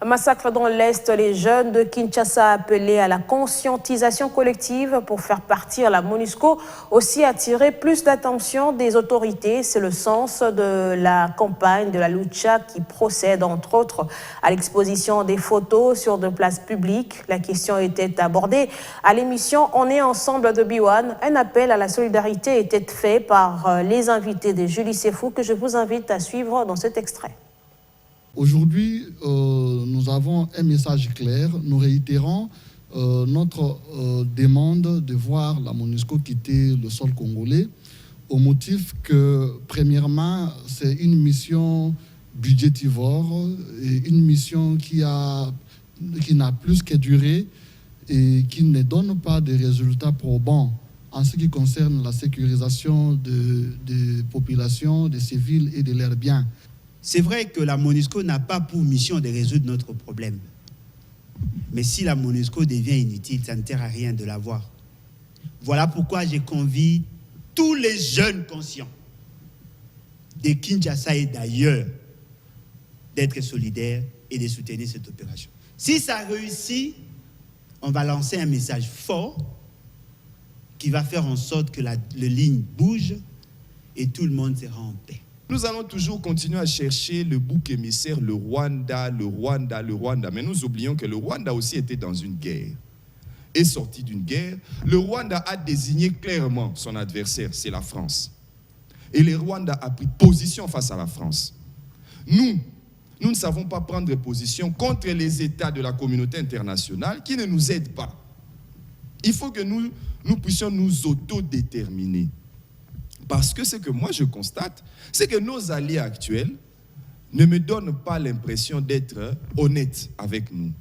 Un massacre dans l'Est, les jeunes de Kinshasa appelés à la conscientisation collective pour faire partir la MONUSCO, aussi attirer plus d'attention des autorités. C'est le sens de la campagne de la Lucha qui procède entre autres à l'exposition des photos sur de places publiques. La question était abordée à l'émission On est ensemble de B1. Un appel à la solidarité était fait par les invités de Julie Sefou que je vous invite à suivre dans cet extrait. Aujourd'hui, nous avons un message clair. Nous réitérons notre demande de voir la MONUSCO quitter le sol congolais au motif que, premièrement, c'est une mission budgétivore et une mission qui n'a plus que duré et qui ne donne pas de résultats probants en ce qui concerne la sécurisation des populations, des civils et de leurs biens. C'est vrai que la MONUSCO n'a pas pour mission de résoudre notre problème. Mais si la MONUSCO devient inutile, ça ne sert à rien de l'avoir. Voilà pourquoi j'ai convié tous les jeunes conscients de Kinshasa et d'ailleurs d'être solidaires et de soutenir cette opération. Si ça réussit, on va lancer un message fort qui va faire en sorte que la ligne bouge et tout le monde sera en paix. Nous allons toujours continuer à chercher le bouc émissaire, le Rwanda, le Rwanda, le Rwanda. Mais nous oublions que le Rwanda aussi était dans une guerre. Est sorti d'une guerre. Le Rwanda a désigné clairement son adversaire, c'est la France. Et le Rwanda a pris position face à la France. Nous ne savons pas prendre position contre les États de la communauté internationale qui ne nous aident pas. Il faut que nous puissions nous autodéterminer. Parce que ce que moi je constate, c'est que nos alliés actuels ne me donnent pas l'impression d'être honnêtes avec nous.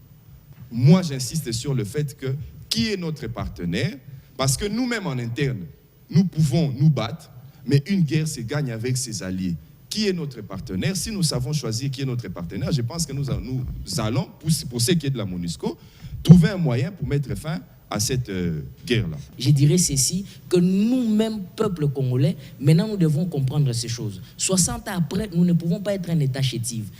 Moi, j'insiste sur le fait que qui est notre partenaire, parce que nous-mêmes en interne, nous pouvons nous battre, mais une guerre se gagne avec ses alliés. Qui est notre partenaire? Si nous savons choisir qui est notre partenaire, je pense que nous allons, pour ce qui est de la MONUSCO, trouver un moyen pour mettre fin à cette guerre-là. Je dirais ceci, que nous-mêmes, peuple congolais, maintenant nous devons comprendre ces choses. 60 ans après, nous ne pouvons pas être un État chétif.